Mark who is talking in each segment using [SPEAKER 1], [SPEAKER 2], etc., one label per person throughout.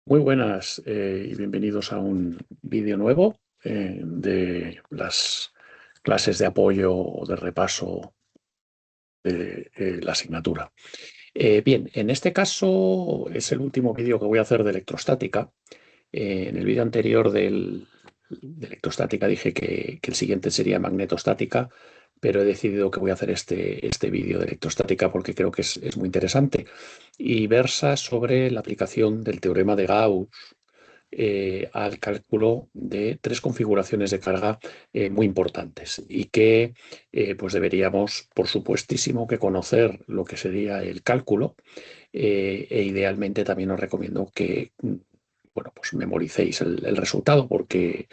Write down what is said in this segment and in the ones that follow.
[SPEAKER 1] Muy buenas y bienvenidos a un vídeo nuevo de las clases de apoyo o de repaso de la asignatura. Bien, en este caso es el último vídeo que voy a hacer de electrostática. En el vídeo anterior de electrostática dije que el siguiente sería magnetostática, pero he decidido que voy a hacer este vídeo de electrostática porque creo que es muy interesante y versa sobre la aplicación del teorema de Gauss al cálculo de tres configuraciones de carga muy importantes y que pues deberíamos, por supuestísimo, que conocer lo que sería el cálculo e idealmente también os recomiendo que bueno, pues memoricéis el resultado porque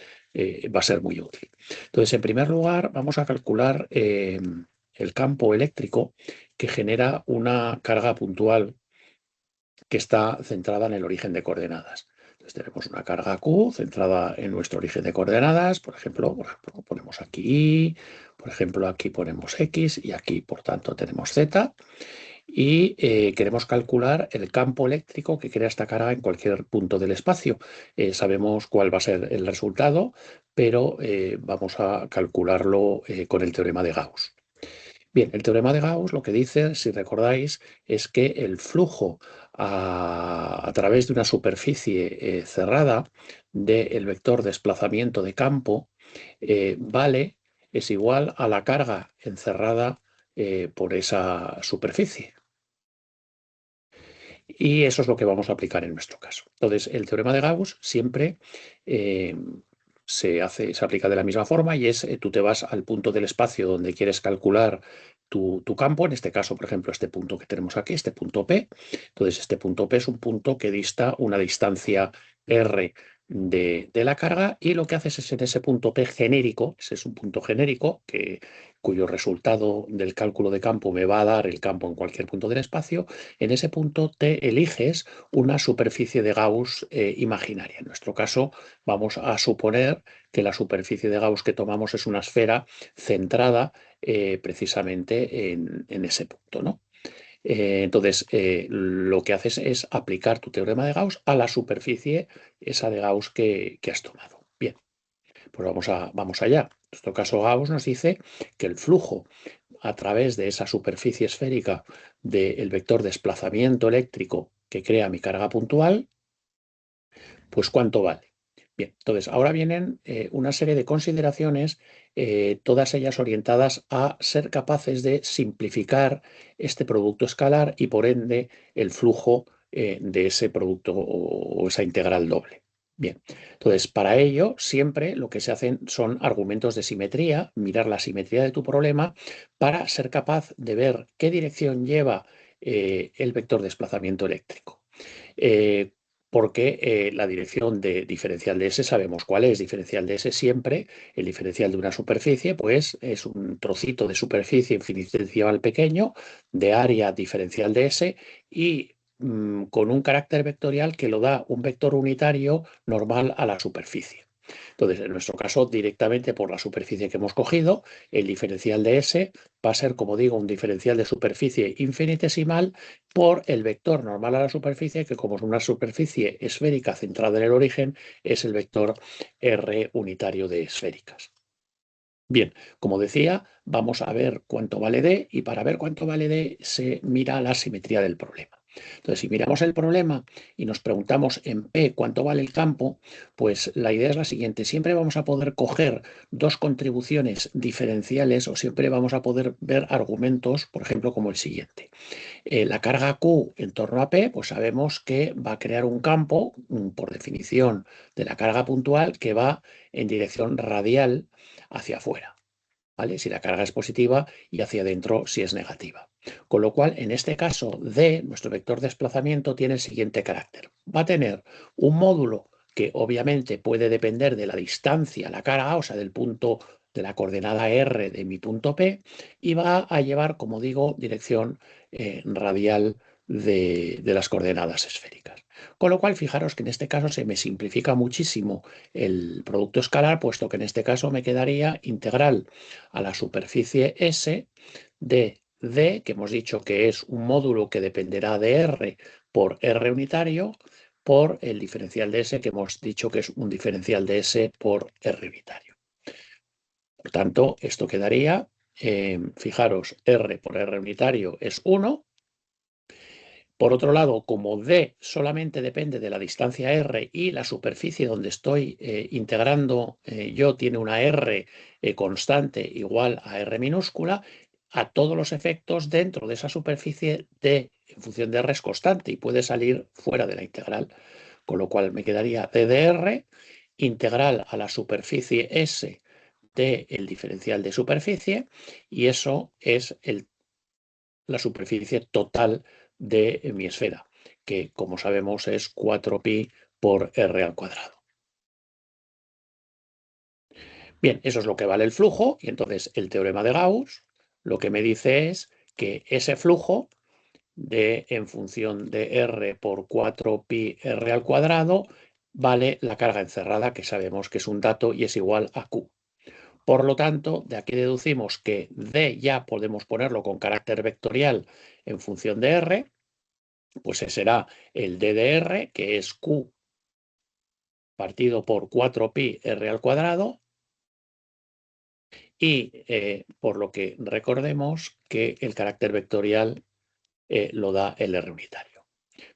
[SPEAKER 1] va a ser muy útil. Entonces, en primer lugar, vamos a calcular el campo eléctrico que genera una carga puntual que está centrada en el origen de coordenadas. Entonces tenemos una carga Q centrada en nuestro origen de coordenadas, por ejemplo, ponemos aquí Y, por ejemplo, aquí ponemos X y aquí, por tanto, tenemos Z. Y queremos calcular el campo eléctrico que crea esta carga en cualquier punto del espacio. Sabemos cuál va a ser el resultado, pero vamos a calcularlo con el teorema de Gauss. Bien, el teorema de Gauss lo que dice, si recordáis, es que el flujo a través de una superficie cerrada del vector desplazamiento de campo es igual a la carga encerrada por esa superficie. Y eso es lo que vamos a aplicar en nuestro caso. Entonces, el teorema de Gauss siempre eh, se aplica de la misma forma y es, tú te vas al punto del espacio donde quieres calcular tu campo, en este caso, por ejemplo, este punto que tenemos aquí, este punto P. Entonces, este punto P es un punto que dista una distancia R de la carga y lo que haces es en ese punto P genérico, ese es un punto genérico cuyo resultado del cálculo de campo me va a dar el campo en cualquier punto del espacio. En ese punto te eliges una superficie de Gauss imaginaria. En nuestro caso, vamos a suponer que la superficie de Gauss que tomamos es una esfera centrada precisamente en ese punto, ¿no? Entonces, lo que haces es aplicar tu teorema de Gauss a la superficie esa de Gauss que has tomado. Bien, pues vamos allá. En nuestro caso, Gauss nos dice que el flujo a través de esa superficie esférica del vector desplazamiento eléctrico que crea mi carga puntual, pues ¿cuánto vale? Bien, entonces ahora vienen una serie de consideraciones, todas ellas orientadas a ser capaces de simplificar este producto escalar y por ende el flujo de ese producto o esa integral doble. Bien, entonces para ello siempre lo que se hacen son argumentos de simetría, mirar la simetría de tu problema para ser capaz de ver qué dirección lleva el vector desplazamiento eléctrico. Eh, porque la dirección de diferencial de S sabemos cuál es. Diferencial de S siempre, el diferencial de una superficie, pues es un trocito de superficie infinitesimal pequeño de área diferencial de S y con un carácter vectorial que lo da un vector unitario normal a la superficie. Entonces, en nuestro caso, directamente por la superficie que hemos cogido, el diferencial de S va a ser, como digo, un diferencial de superficie infinitesimal por el vector normal a la superficie, que como es una superficie esférica centrada en el origen, es el vector R unitario de esféricas. Bien, como decía, vamos a ver cuánto vale D y para ver cuánto vale D se mira la simetría del problema. Entonces, si miramos el problema y nos preguntamos en P cuánto vale el campo, pues la idea es la siguiente. Siempre vamos a poder coger dos contribuciones diferenciales o siempre vamos a poder ver argumentos, por ejemplo, como el siguiente. La carga Q en torno a P, pues sabemos que va a crear un campo, por definición, de la carga puntual que va en dirección radial hacia afuera, ¿vale? Si la carga es positiva y hacia adentro si es negativa. Con lo cual, en este caso, D, nuestro vector de desplazamiento, tiene el siguiente carácter. Va a tener un módulo que obviamente puede depender de la distancia a la carga, o sea, del punto de la coordenada R de mi punto P, y va a llevar, como digo, dirección radial de las coordenadas esféricas. Con lo cual, fijaros que en este caso se me simplifica muchísimo el producto escalar, puesto que en este caso me quedaría integral a la superficie S de D, que hemos dicho que es un módulo que dependerá de R por R unitario, por el diferencial de S, que hemos dicho que es un diferencial de S por R unitario. Por tanto, esto quedaría, fijaros, R por R unitario es 1. Por otro lado, como D solamente depende de la distancia R y la superficie donde estoy integrando yo tiene una R constante igual a R minúscula, a todos los efectos dentro de esa superficie D en función de R es constante y puede salir fuera de la integral. Con lo cual me quedaría D de R integral a la superficie S del diferencial de superficie y eso es la superficie total de mi esfera, que como sabemos es 4pi por r al cuadrado. Bien, eso es lo que vale el flujo y entonces el teorema de Gauss lo que me dice es que ese flujo en función de r por 4pi r al cuadrado vale la carga encerrada, que sabemos que es un dato y es igual a Q. Por lo tanto, de aquí deducimos que D ya podemos ponerlo con carácter vectorial en función de R, pues ese será el D de R, que es Q partido por 4pi R al cuadrado, y por lo que recordemos que el carácter vectorial lo da el R unitario.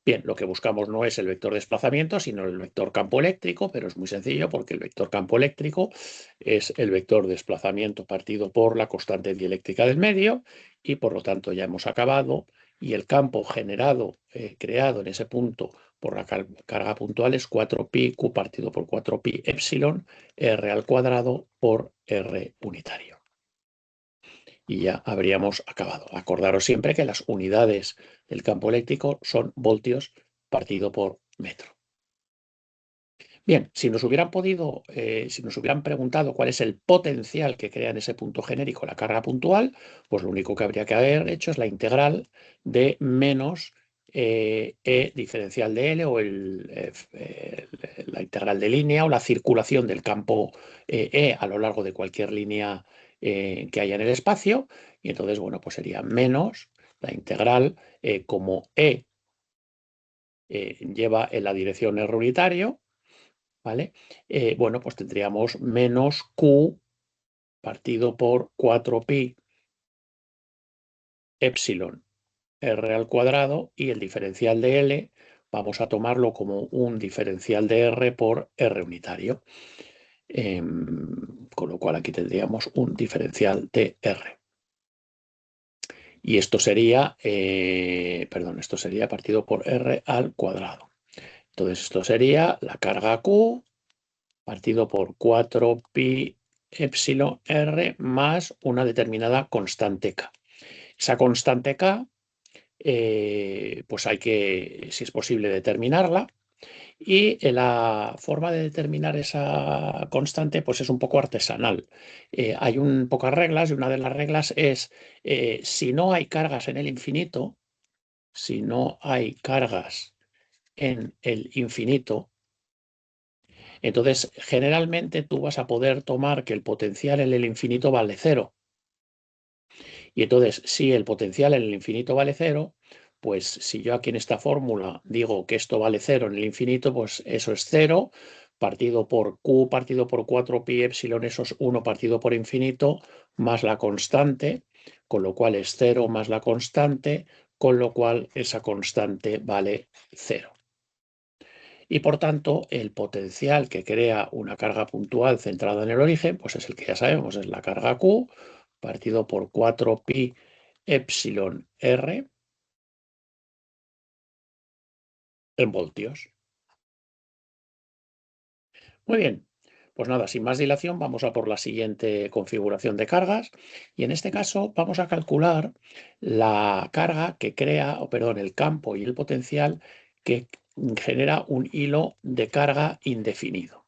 [SPEAKER 1] Bien, lo que buscamos no es el vector desplazamiento, sino el vector campo eléctrico, pero es muy sencillo porque el vector campo eléctrico es el vector desplazamiento partido por la constante dieléctrica del medio y por lo tanto ya hemos acabado y el campo generado, creado en ese punto por la carga puntual es 4pi Q partido por 4pi epsilon R al cuadrado por R unitario. Y ya habríamos acabado. Acordaros siempre que las unidades del campo eléctrico son voltios partido por metro. Bien, si nos hubieran preguntado cuál es el potencial que crea en ese punto genérico la carga puntual, pues lo único que habría que haber hecho es la integral de menos E diferencial de L o la integral de línea o la circulación del campo E a lo largo de cualquier línea que haya en el espacio. Y entonces, bueno, pues sería menos la integral como E lleva en la dirección R unitario, ¿vale? Bueno, pues tendríamos menos Q partido por 4pi epsilon R al cuadrado y el diferencial de L vamos a tomarlo como un diferencial de R por R unitario. Con lo cual aquí tendríamos un diferencial de R. Y esto sería, esto sería partido por R al cuadrado. Entonces esto sería la carga Q partido por 4pi epsilon R más una determinada constante K. Esa constante K, pues hay que, si es posible, determinarla. Y la forma de determinar esa constante pues es un poco artesanal. Hay pocas reglas y una de las reglas es si no hay cargas en el infinito, si no hay cargas en el infinito, entonces generalmente tú vas a poder tomar que el potencial en el infinito vale 0. Y entonces, si el potencial en el infinito vale 0, pues si yo aquí en esta fórmula digo que esto vale 0 en el infinito, pues eso es 0 partido por Q partido por 4pi epsilon, eso es 1 partido por infinito, más la constante, con lo cual es 0 más la constante, con lo cual esa constante vale 0. Y por tanto, el potencial que crea una carga puntual centrada en el origen, pues es el que ya sabemos, es la carga Q partido por 4pi epsilon R en voltios. Muy bien, pues nada, sin más dilación vamos a por la siguiente configuración de cargas y en este caso vamos a calcular la carga que crea, o perdón, el campo y el potencial que genera un hilo de carga indefinido.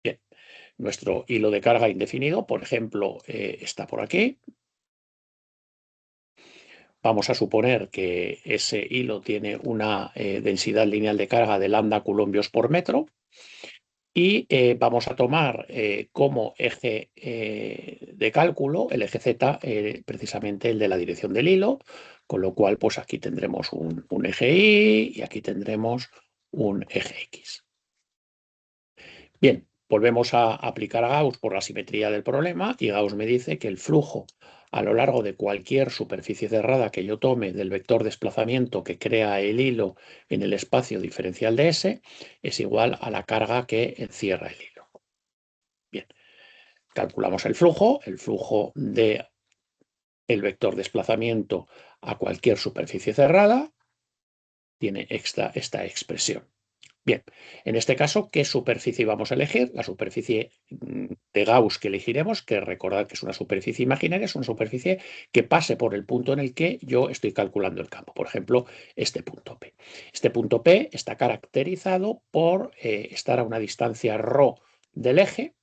[SPEAKER 1] Bien, nuestro hilo de carga indefinido, por ejemplo, está por aquí. Vamos a suponer que ese hilo tiene una densidad lineal de carga de lambda coulombios por metro y vamos a tomar como eje de cálculo el eje Z, precisamente el de la dirección del hilo, Con lo cual, pues aquí tendremos un eje Y y aquí tendremos un eje X. Bien, volvemos a aplicar a Gauss por la simetría del problema y Gauss me dice que el flujo a lo largo de cualquier superficie cerrada que yo tome del vector desplazamiento que crea el hilo en el espacio diferencial de S es igual a la carga que encierra el hilo. Bien, calculamos el flujo de el vector desplazamiento a cualquier superficie cerrada tiene esta expresión. Bien, en este caso, ¿qué superficie vamos a elegir? La superficie de Gauss que elegiremos, que recordad que es una superficie imaginaria, es una superficie que pase por el punto en el que yo estoy calculando el campo. Por ejemplo, este punto P. Este punto P está caracterizado por estar a una distancia ρ del eje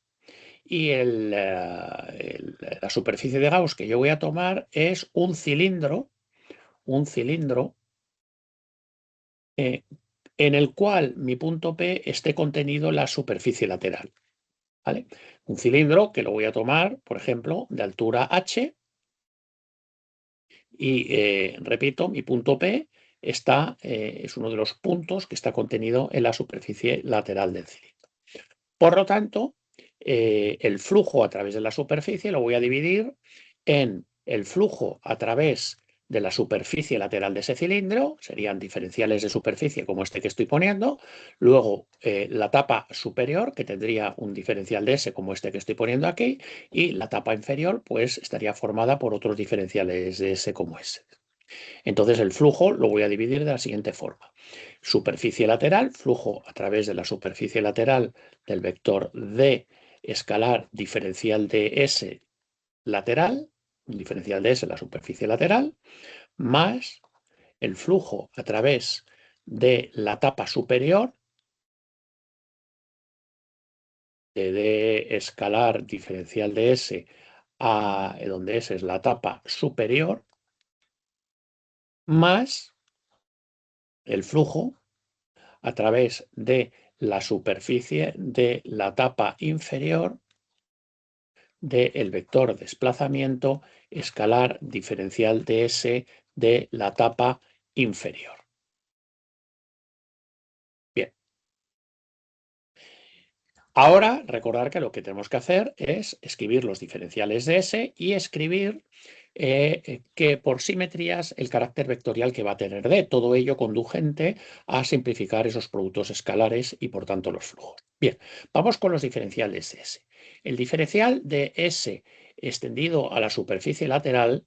[SPEAKER 1] y la superficie de Gauss que yo voy a tomar es un cilindro eh, en el cual mi punto P esté contenido en la superficie lateral. ¿Vale? Un cilindro que lo voy a tomar, por ejemplo, de altura h y, repito, mi punto P es uno de los puntos que está contenido en la superficie lateral del cilindro. Por lo tanto, el flujo a través de la superficie lo voy a dividir en el flujo a través de la superficie lateral de ese cilindro, serían diferenciales de superficie como este que estoy poniendo, luego la tapa superior, que tendría un diferencial de S como este que estoy poniendo aquí, y la tapa inferior pues estaría formada por otros diferenciales de S como ese. Entonces el flujo lo voy a dividir de la siguiente forma. Superficie lateral, flujo a través de la superficie lateral del vector D escalar diferencial de S lateral, diferencial de S en la superficie lateral, más el flujo a través de la tapa superior de D escalar diferencial de S a donde S es la tapa superior, más el flujo a través de la superficie de la tapa inferior del vector desplazamiento escalar diferencial de S de la tapa inferior. Bien. Ahora, recordar que lo que tenemos que hacer es escribir los diferenciales de S y escribir que por simetrías el carácter vectorial que va a tener D, todo ello conducente a simplificar esos productos escalares y por tanto los flujos. Bien, vamos con los diferenciales de S. El diferencial de S extendido a la superficie lateral,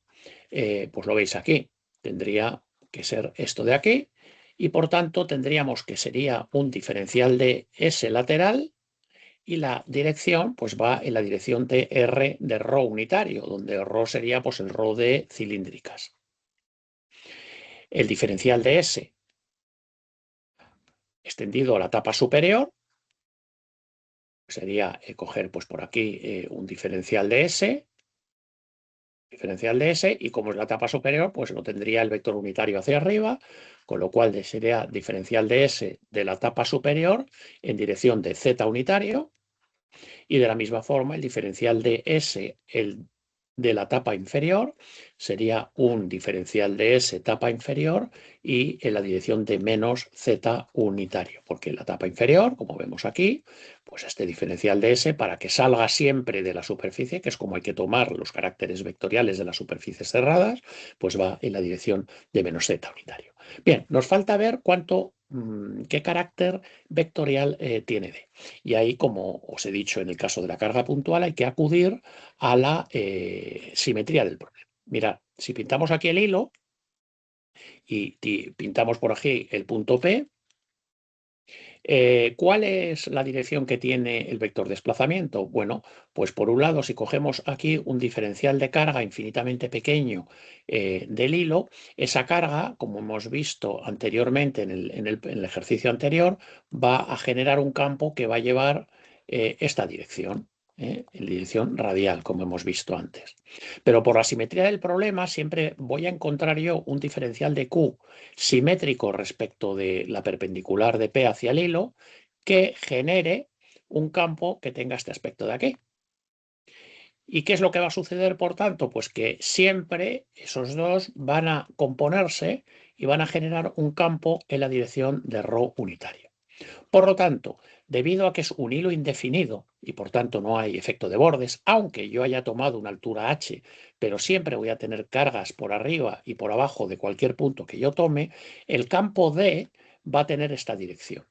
[SPEAKER 1] pues lo veis aquí, tendría que ser esto de aquí y por tanto tendríamos que sería un diferencial de S lateral y la dirección pues va en la dirección de R de ρ unitario, donde ρ sería pues el ρ de cilíndricas. El diferencial de S extendido a la tapa superior sería coger pues por aquí un diferencial de S, y como es la tapa superior pues lo tendría el vector unitario hacia arriba, con lo cual sería diferencial de S de la tapa superior en dirección de Z unitario. Y de la misma forma, el diferencial de S, el de la tapa inferior, sería un diferencial de S tapa inferior y en la dirección de menos Z unitario, porque la tapa inferior, como vemos aquí, pues este diferencial de S, para que salga siempre de la superficie, que es como hay que tomar los caracteres vectoriales de las superficies cerradas, pues va en la dirección de menos Z unitario. Bien, nos falta ver qué carácter vectorial tiene D. Y ahí, como os he dicho en el caso de la carga puntual, hay que acudir a la simetría del problema. Mirad, si pintamos aquí el hilo y pintamos por aquí el punto P, ¿cuál es la dirección que tiene el vector desplazamiento? Bueno, pues por un lado, si cogemos aquí un diferencial de carga infinitamente pequeño del hilo, esa carga, como hemos visto anteriormente en el ejercicio anterior, va a generar un campo que va a llevar esta dirección. En dirección radial, como hemos visto antes. Pero por la simetría del problema siempre voy a encontrar yo un diferencial de Q simétrico respecto de la perpendicular de P hacia el hilo que genere un campo que tenga este aspecto de aquí. ¿Y qué es lo que va a suceder, por tanto? Pues que siempre esos dos van a componerse y van a generar un campo en la dirección de ρ unitario. Por lo tanto, debido a que es un hilo indefinido y por tanto no hay efecto de bordes, aunque yo haya tomado una altura h, pero siempre voy a tener cargas por arriba y por abajo de cualquier punto que yo tome, el campo D va a tener esta dirección.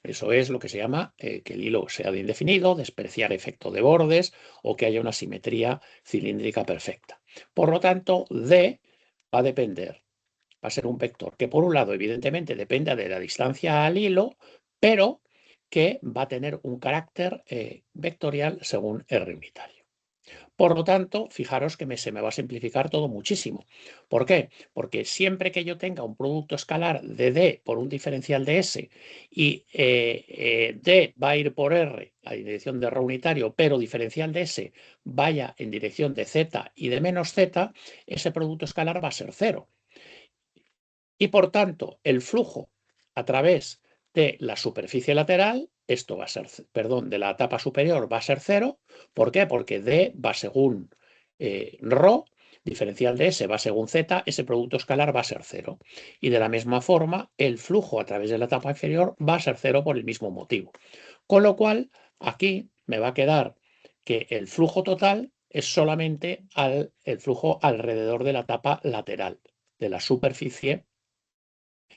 [SPEAKER 1] Eso es lo que se llama que el hilo sea de indefinido, despreciar efecto de bordes o que haya una simetría cilíndrica perfecta. Por lo tanto, D va a depender, va a ser un vector que por un lado evidentemente depende de la distancia al hilo, pero que va a tener un carácter vectorial según R unitario. Por lo tanto, fijaros que se me va a simplificar todo muchísimo. ¿Por qué? Porque siempre que yo tenga un producto escalar de D por un diferencial de S y D va a ir por R a dirección de ρ unitario, pero diferencial de S vaya en dirección de Z y de menos Z, ese producto escalar va a ser cero. Y por tanto, el flujo a través de la superficie lateral, esto va a ser, perdón, de la tapa superior va a ser cero. ¿Por qué? Porque D va según ρ, diferencial de S va según Z, ese producto escalar va a ser cero. Y de la misma forma, el flujo a través de la tapa inferior va a ser cero por el mismo motivo. Con lo cual, aquí me va a quedar que el flujo total es solamente el flujo alrededor de la tapa lateral, de la superficie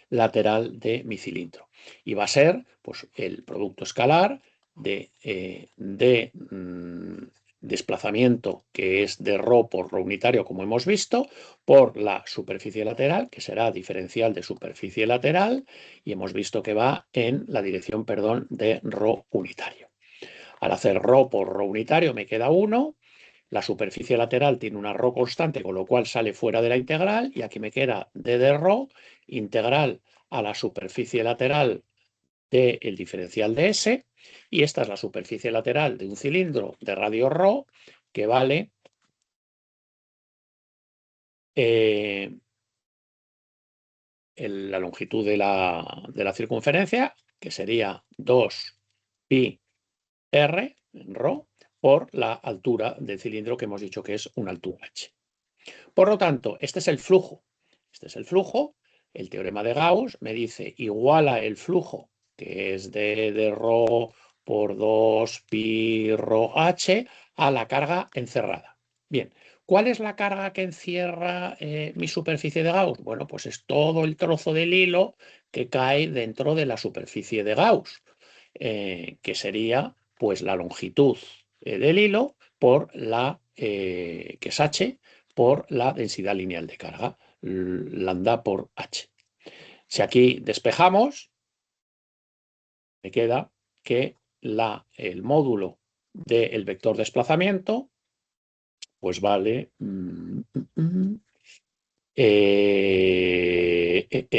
[SPEAKER 1] lateral de mi cilindro. Y va a ser pues, el producto escalar de desplazamiento, que es de ρ por ρ unitario, como hemos visto, por la superficie lateral, que será diferencial de superficie lateral, y hemos visto que va en la dirección, perdón, de ρ unitario. Al hacer ρ por ρ unitario me queda 1. La superficie lateral tiene una ρ constante, con lo cual sale fuera de la integral, y aquí me queda d de ρ, integral a la superficie lateral del diferencial de S, y esta es la superficie lateral de un cilindro de radio ρ, que vale la longitud de la circunferencia, que sería 2pi r, ρ, por la altura del cilindro, que hemos dicho que es una altura h. Por lo tanto, este es el flujo. Este es el flujo. El teorema de Gauss me dice iguala el flujo, que es de ρ por 2pi ρh, a la carga encerrada. Bien, ¿cuál es la carga que encierra mi superficie de Gauss? Bueno, pues es todo el trozo del hilo que cae dentro de la superficie de Gauss, que sería pues la longitud del hilo por la, que es h, por la densidad lineal de carga, lambda por h. Si aquí despejamos, me queda que el módulo del vector desplazamiento pues vale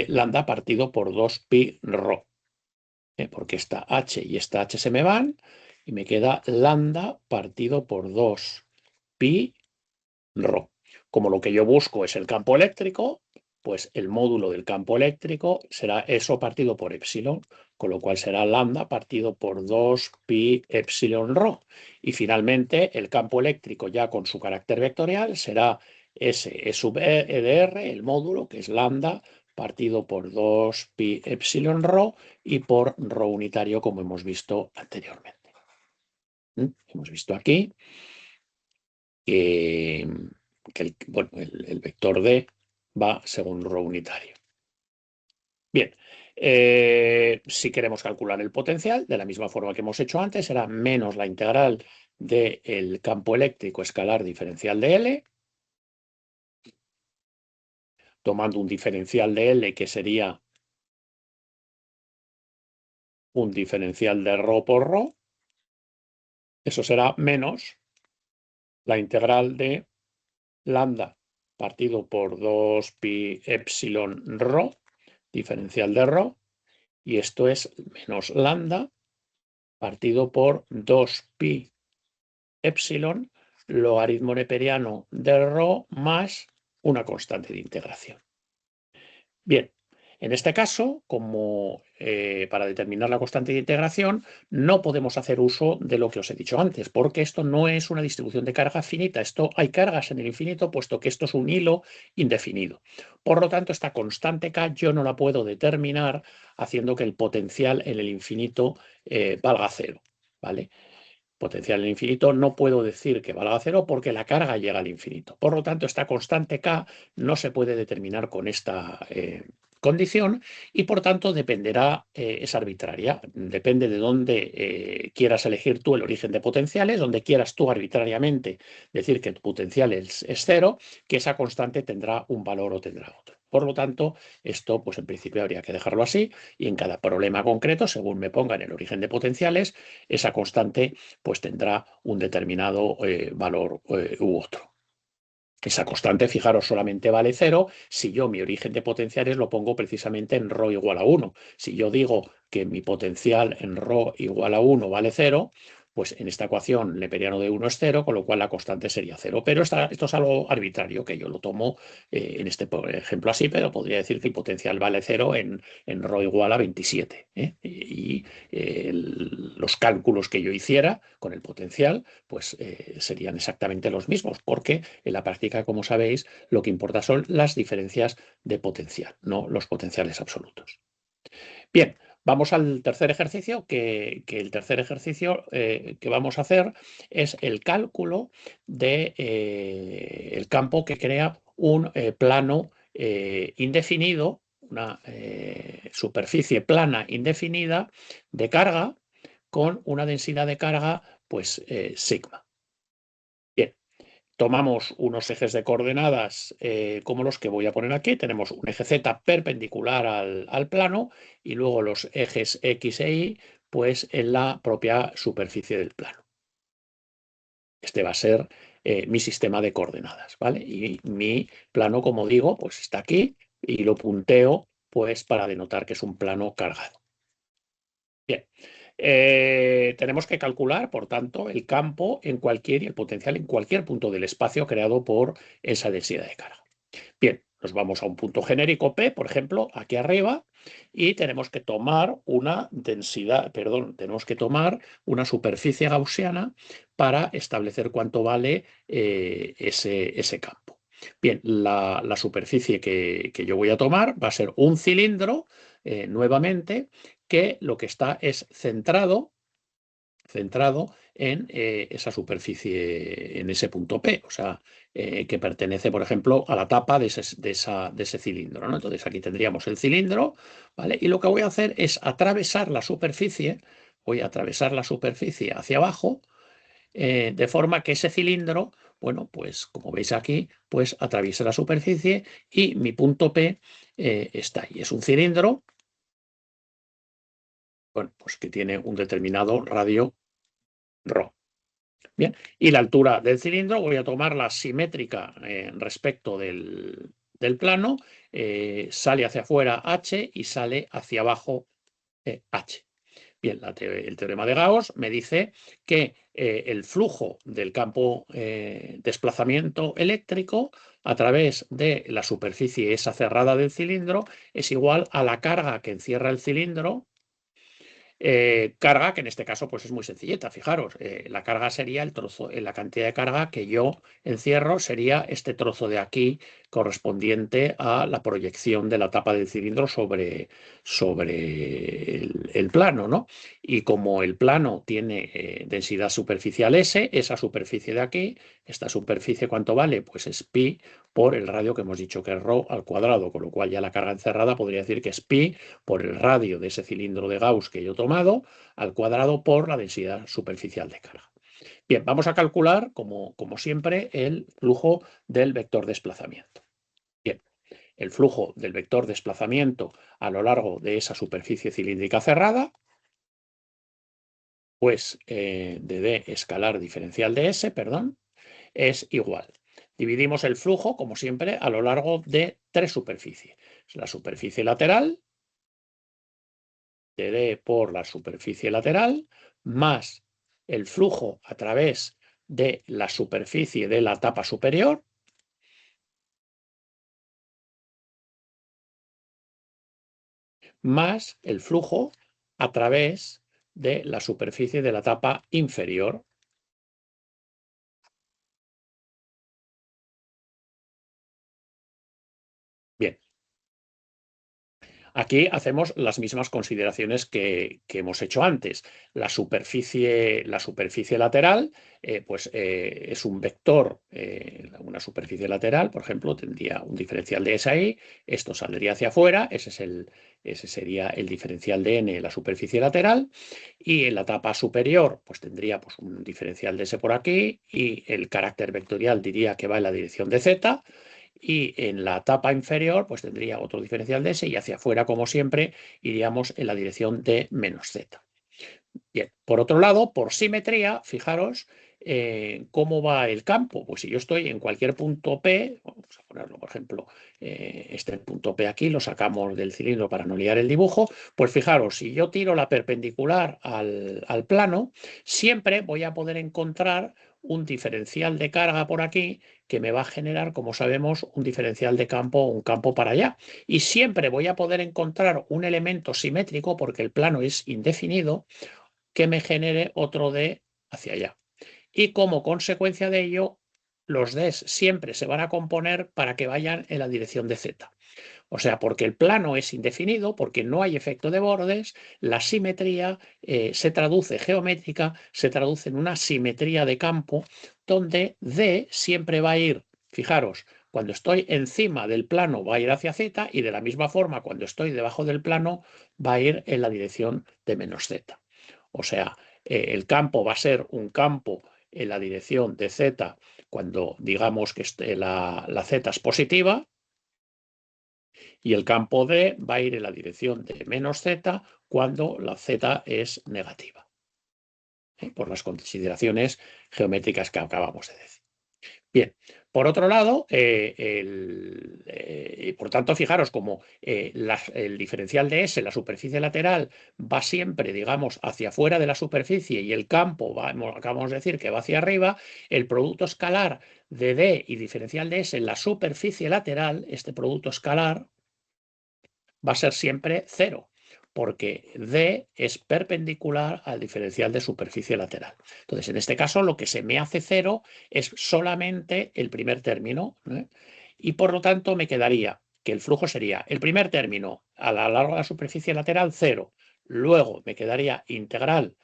[SPEAKER 1] lambda partido por 2pi ρ, porque esta h y esta h se me van y me queda lambda partido por 2pi ρ. Como lo que yo busco es el campo eléctrico, pues el módulo del campo eléctrico será eso partido por epsilon, con lo cual será lambda partido por 2pi epsilon ρ. Y finalmente el campo eléctrico ya con su carácter vectorial será S E sub E de R, el módulo, que es lambda partido por 2pi epsilon ρ y por ρ unitario, como hemos visto anteriormente. Hemos visto aquí que el vector D va según ρ unitario. Bien, si queremos calcular el potencial, de la misma forma que hemos hecho antes, será menos la integral del campo eléctrico escalar diferencial de L, tomando un diferencial de L que sería un diferencial de ρ por ρ, eso será menos la integral de lambda partido por 2pi epsilon ρ, diferencial de ρ, y esto es menos lambda partido por 2pi epsilon logaritmo neperiano de ρ más una constante de integración. Bien, En este caso, como para determinar la constante de integración, no podemos hacer uso de lo que os he dicho antes, porque esto no es una distribución de carga finita. Hay cargas en el infinito, puesto que esto es un hilo indefinido. Por lo tanto, esta constante K yo no la puedo determinar haciendo que el potencial en el infinito valga cero, ¿vale? Potencial en el infinito no puedo decir que valga cero porque la carga llega al infinito. Por lo tanto, esta constante K no se puede determinar con esta condición y por tanto dependerá, es arbitraria, depende de dónde quieras elegir tú el origen de potenciales, donde quieras tú arbitrariamente decir que tu potencial es cero, que esa constante tendrá un valor o tendrá otro. Por lo tanto, esto pues en principio habría que dejarlo así y en cada problema concreto, según me pongan el origen de potenciales, esa constante pues tendrá un determinado valor u otro. Esa constante, fijaros, solamente vale 0 si yo mi origen de potenciales lo pongo precisamente en ρ igual a 1. Si yo digo que mi potencial en ρ igual a 1 vale 0, pues en esta ecuación neperiano de 1 es 0, con lo cual la constante sería 0. Pero esto es algo arbitrario, que yo lo tomo en este ejemplo así, pero podría decir que el potencial vale 0 en ρ igual a 27. Los cálculos que yo hiciera con el potencial pues serían exactamente los mismos, porque en la práctica, como sabéis, lo que importa son las diferencias de potencial, no los potenciales absolutos. Bien, vamos al tercer ejercicio, que el tercer ejercicio que vamos a hacer es el cálculo del el campo que crea un plano indefinido, una superficie plana indefinida de carga con una densidad de carga pues sigma. Bien, tomamos unos ejes de coordenadas como los que voy a poner aquí. Tenemos un eje Z perpendicular al plano y luego los ejes X e Y pues en la propia superficie del plano. Este va a ser mi sistema de coordenadas, ¿vale? Y mi plano, como digo, pues está aquí y lo punteo pues para denotar que es un plano cargado. Bien, tenemos que calcular, por tanto, el campo en cualquier y el potencial en cualquier punto del espacio creado por esa densidad de carga. Bien, nos vamos a un punto genérico P, por ejemplo, aquí arriba, y tenemos que tomar una densidad, perdón, tenemos que tomar una superficie gaussiana para establecer cuánto vale ese campo. Bien, la superficie que yo voy a tomar va a ser un cilindro, nuevamente, que lo que está es centrado en esa superficie, en ese punto P, o sea, que pertenece, por ejemplo, a la tapa de ese cilindro, ¿no? Entonces aquí tendríamos el cilindro, ¿vale? Y lo que voy a hacer es atravesar la superficie, voy a atravesar la superficie hacia abajo, de forma que ese cilindro, bueno, pues como veis aquí, pues atraviesa la superficie y mi punto P está ahí. Es un cilindro, bueno, pues que tiene un determinado radio ρ. Bien, y la altura del cilindro voy a tomarla simétrica respecto del plano, sale hacia afuera h y sale hacia abajo h. Bien, el teorema de Gauss me dice que el flujo del campo desplazamiento eléctrico a través de la superficie esa cerrada del cilindro es igual a la carga que encierra el cilindro. Carga que en este caso pues es muy sencillita, fijaros, la carga sería el trozo, la cantidad de carga que yo encierro sería este trozo de aquí correspondiente a la proyección de la tapa del cilindro sobre el plano, ¿no? Y como el plano tiene densidad superficial S, esa superficie de aquí, esta superficie ¿cuánto vale? Pues es pi por el radio que hemos dicho que es ρ al cuadrado, con lo cual ya la carga encerrada podría decir que es pi por el radio de ese cilindro de Gauss que yo he tomado al cuadrado por la densidad superficial de carga. Bien, vamos a calcular, como siempre, el flujo del vector desplazamiento. Bien, el flujo del vector desplazamiento a lo largo de esa superficie cilíndrica cerrada, pues de D escalar diferencial de S, perdón, es igual. Dividimos el flujo, como siempre, a lo largo de tres superficies. La superficie lateral, de D por la superficie lateral, más el flujo a través de la superficie de la tapa superior, más el flujo a través de la superficie de la tapa inferior. Bien. Aquí hacemos las mismas consideraciones que hemos hecho antes. La superficie lateral pues, es un vector, una superficie lateral, por ejemplo, tendría un diferencial de S ahí, esto saldría hacia afuera, ese sería el diferencial de n en la superficie lateral, y en la tapa superior pues, tendría pues, un diferencial de S por aquí, y el carácter vectorial diría que va en la dirección de Z, y en la tapa inferior pues tendría otro diferencial de S y hacia afuera, como siempre, iríamos en la dirección de menos Z. Bien, por otro lado, por simetría, fijaros cómo va el campo. Pues si yo estoy en cualquier punto P, vamos a ponerlo, por ejemplo, este punto P aquí, lo sacamos del cilindro para no liar el dibujo, pues fijaros, si yo tiro la perpendicular al plano, siempre voy a poder encontrar un diferencial de carga por aquí que me va a generar, como sabemos, un diferencial de campo, un campo para allá. Y siempre voy a poder encontrar un elemento simétrico, porque el plano es indefinido, que me genere otro D hacia allá. Y como consecuencia de ello, los Ds siempre se van a componer para que vayan en la dirección de Z. O sea, porque el plano es indefinido, porque no hay efecto de bordes, la simetría se traduce geométrica, se traduce en una simetría de campo, donde D siempre va a ir, fijaros, cuando estoy encima del plano va a ir hacia Z, y de la misma forma cuando estoy debajo del plano va a ir en la dirección de menos Z. O sea, el campo va a ser un campo en la dirección de Z cuando digamos que la Z es positiva, y el campo D va a ir en la dirección de menos Z cuando la Z es negativa, por las consideraciones geométricas que acabamos de decir. Bien, por otro lado, por tanto, fijaros como el diferencial de S, la superficie lateral, va siempre, digamos, hacia afuera de la superficie, y el campo, acabamos de decir que va hacia arriba, el producto escalar de D y diferencial de S en la superficie lateral, este producto escalar, va a ser siempre 0, porque D es perpendicular al diferencial de superficie lateral. Entonces, en este caso, lo que se me hace 0 es solamente el primer término, y por lo tanto me quedaría que el flujo sería el primer término a lo largo de la superficie lateral 0, luego me quedaría integral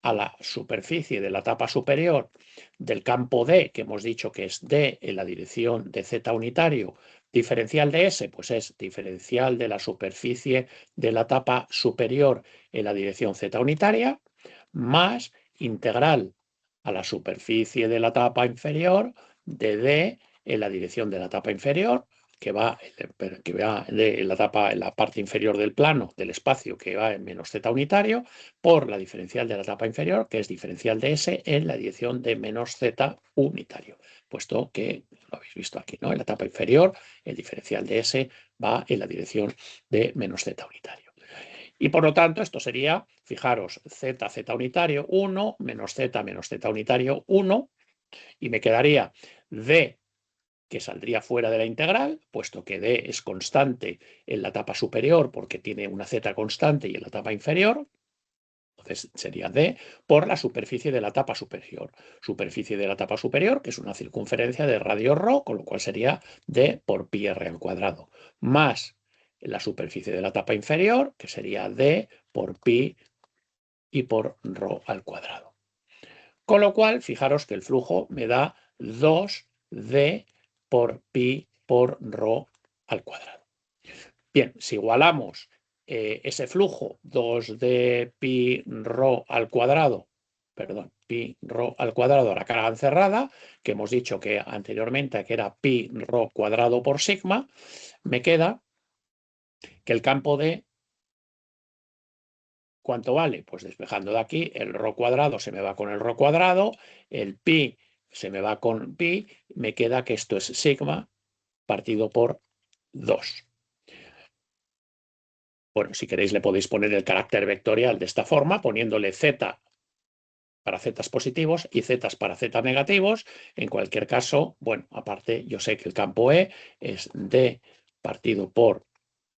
[SPEAKER 1] a la superficie de la tapa superior del campo D, que hemos dicho que es D en la dirección de Z unitario, diferencial de S, pues es diferencial de la superficie de la tapa superior en la dirección Z unitaria, más integral a la superficie de la tapa inferior de D en la dirección de la tapa inferior, que va de la parte inferior del plano, del espacio, que va en menos Z unitario, por la diferencial de la tapa inferior, que es diferencial de S en la dirección de menos Z unitario, puesto que lo habéis visto aquí, ¿no? En la tapa inferior, el diferencial de S va en la dirección de menos Z unitario. Y por lo tanto, esto sería, fijaros, Z unitario 1, menos Z unitario 1, y me quedaría D, que saldría fuera de la integral, puesto que D es constante en la tapa superior porque tiene una Z constante, y en la tapa inferior, entonces sería D por la superficie de la tapa superior. Superficie de la tapa superior, que es una circunferencia de radio ρ, con lo cual sería D por pi r al cuadrado, más la superficie de la tapa inferior, que sería D por pi y por ρ al cuadrado. Con lo cual, fijaros que el flujo me da 2D por pi por ρ al cuadrado. Bien, si igualamos ese flujo 2D pi ρ al cuadrado, perdón, pi ρ al cuadrado a la carga encerrada, que hemos dicho que anteriormente que era pi ρ cuadrado por sigma, me queda que el campo de ¿cuánto vale? Pues despejando de aquí, el ρ cuadrado se me va con el ρ cuadrado, el pi se me va con pi, me queda que esto es sigma partido por 2. Bueno, si queréis le podéis poner el carácter vectorial de esta forma, poniéndole z para z positivos y z para z negativos. En cualquier caso, bueno, aparte yo sé que el campo E es D partido por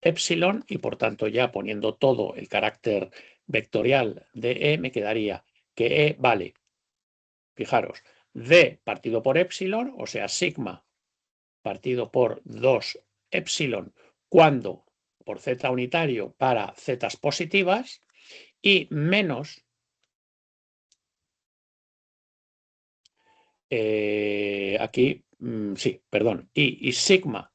[SPEAKER 1] epsilon y por tanto ya poniendo todo el carácter vectorial de E me quedaría que E vale, fijaros, D partido por epsilon, o sea, sigma partido por 2 epsilon cuando por z unitario para zetas positivas y menos aquí, sí, perdón, y sigma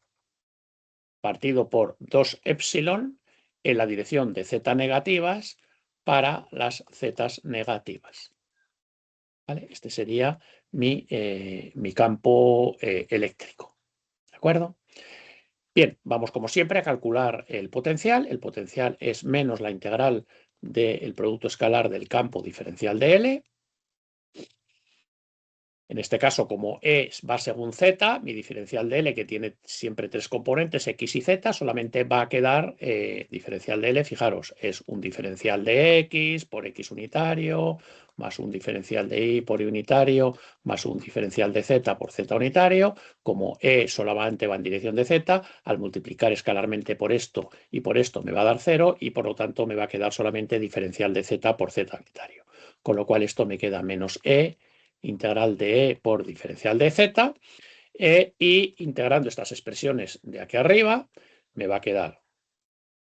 [SPEAKER 1] partido por 2 epsilon en la dirección de z negativas para las zetas negativas. ¿Vale? Este sería mi campo eléctrico. ¿De acuerdo? Bien, vamos como siempre a calcular el potencial. El potencial es menos la integral del producto escalar del campo diferencial de L. En este caso, como E va según Z, mi diferencial de L, que tiene siempre tres componentes, X y Z, solamente va a quedar diferencial de L, fijaros, es un diferencial de X por X unitario, más un diferencial de Y por Y unitario, más un diferencial de Z por Z unitario. Como E solamente va en dirección de Z, al multiplicar escalarmente por esto y por esto me va a dar 0 y por lo tanto me va a quedar solamente diferencial de Z por Z unitario. Con lo cual esto me queda menos E integral de E por diferencial de Z, y integrando estas expresiones de aquí arriba, me va a quedar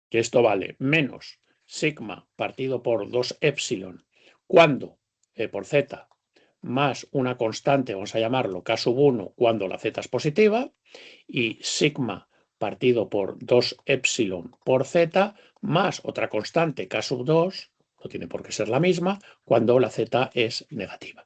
[SPEAKER 1] que esto vale menos sigma partido por 2 epsilon cuando por Z más una constante, vamos a llamarlo K sub 1 cuando la Z es positiva, y sigma partido por 2 epsilon por Z más otra constante K sub 2, no tiene por qué ser la misma, cuando la Z es negativa.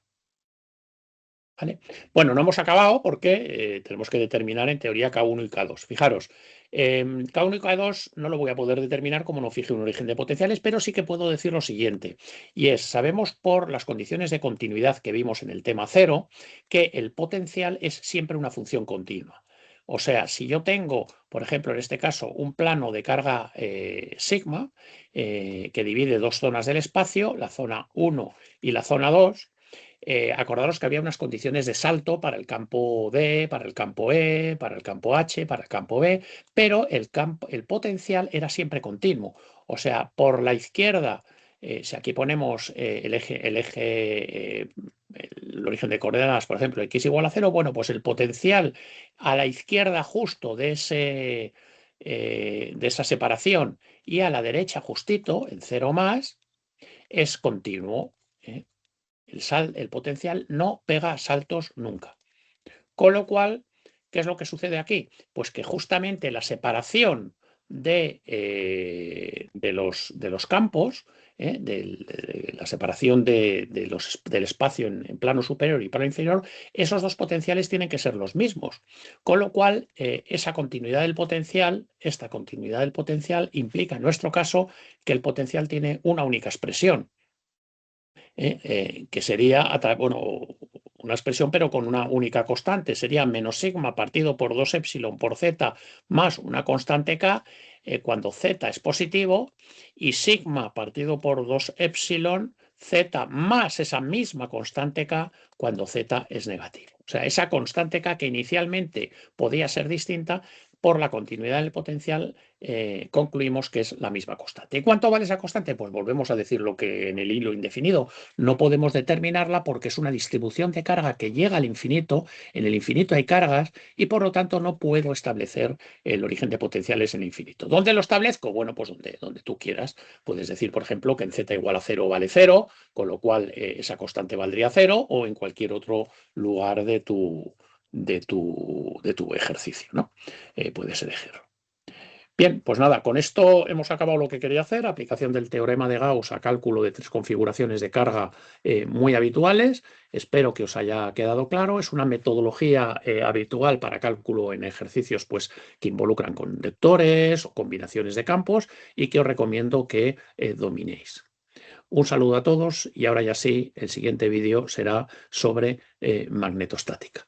[SPEAKER 1] ¿Vale? Bueno, no hemos acabado porque tenemos que determinar en teoría K1 y K2. Fijaros, K1 y K2 no lo voy a poder determinar como no fije un origen de potenciales, pero sí que puedo decir lo siguiente, y es, sabemos por las condiciones de continuidad que vimos en el tema 0, que el potencial es siempre una función continua. O sea, si yo tengo, por ejemplo, en este caso, un plano de carga sigma que divide dos zonas del espacio, la zona 1 y la zona 2, acordaros que había unas condiciones de salto para el campo D, para el campo E, para el campo H, para el campo B, pero el potencial era siempre continuo. O sea, por la izquierda, si aquí ponemos el origen de coordenadas, por ejemplo, x igual a 0, bueno, pues el potencial a la izquierda justo de esa separación y a la derecha justito, en 0 más, es continuo. El potencial no pega saltos nunca. Con lo cual, ¿qué es lo que sucede aquí? Pues que justamente la separación de los campos, de la separación del espacio en plano superior y plano inferior, esos dos potenciales tienen que ser los mismos. Con lo cual, esta continuidad del potencial implica en nuestro caso que el potencial tiene una única expresión. Que sería, bueno, una expresión pero con una única constante, sería menos sigma partido por 2 epsilon por z más una constante k cuando z es positivo, y sigma partido por 2 epsilon z más esa misma constante k cuando z es negativo. O sea, esa constante k que inicialmente podía ser distinta, por la continuidad del potencial concluimos que es la misma constante. ¿Y cuánto vale esa constante? Pues volvemos a decir lo que en el hilo indefinido no podemos determinarla porque es una distribución de carga que llega al infinito. En el infinito hay cargas y por lo tanto no puedo establecer el origen de potenciales en el infinito. ¿Dónde lo establezco? Bueno, pues donde tú quieras. Puedes decir, por ejemplo, que en z igual a 0 vale 0, con lo cual esa constante valdría 0, o en cualquier otro lugar de tu ejercicio, ¿no? Puedes elegirlo. Bien, pues nada, con esto hemos acabado lo que quería hacer, aplicación del teorema de Gauss a cálculo de tres configuraciones de carga muy habituales. Espero que os haya quedado claro. Es una metodología habitual para cálculo en ejercicios pues, que involucran conductores o combinaciones de campos y que os recomiendo que dominéis. Un saludo a todos y ahora ya sí, el siguiente vídeo será sobre magnetostática.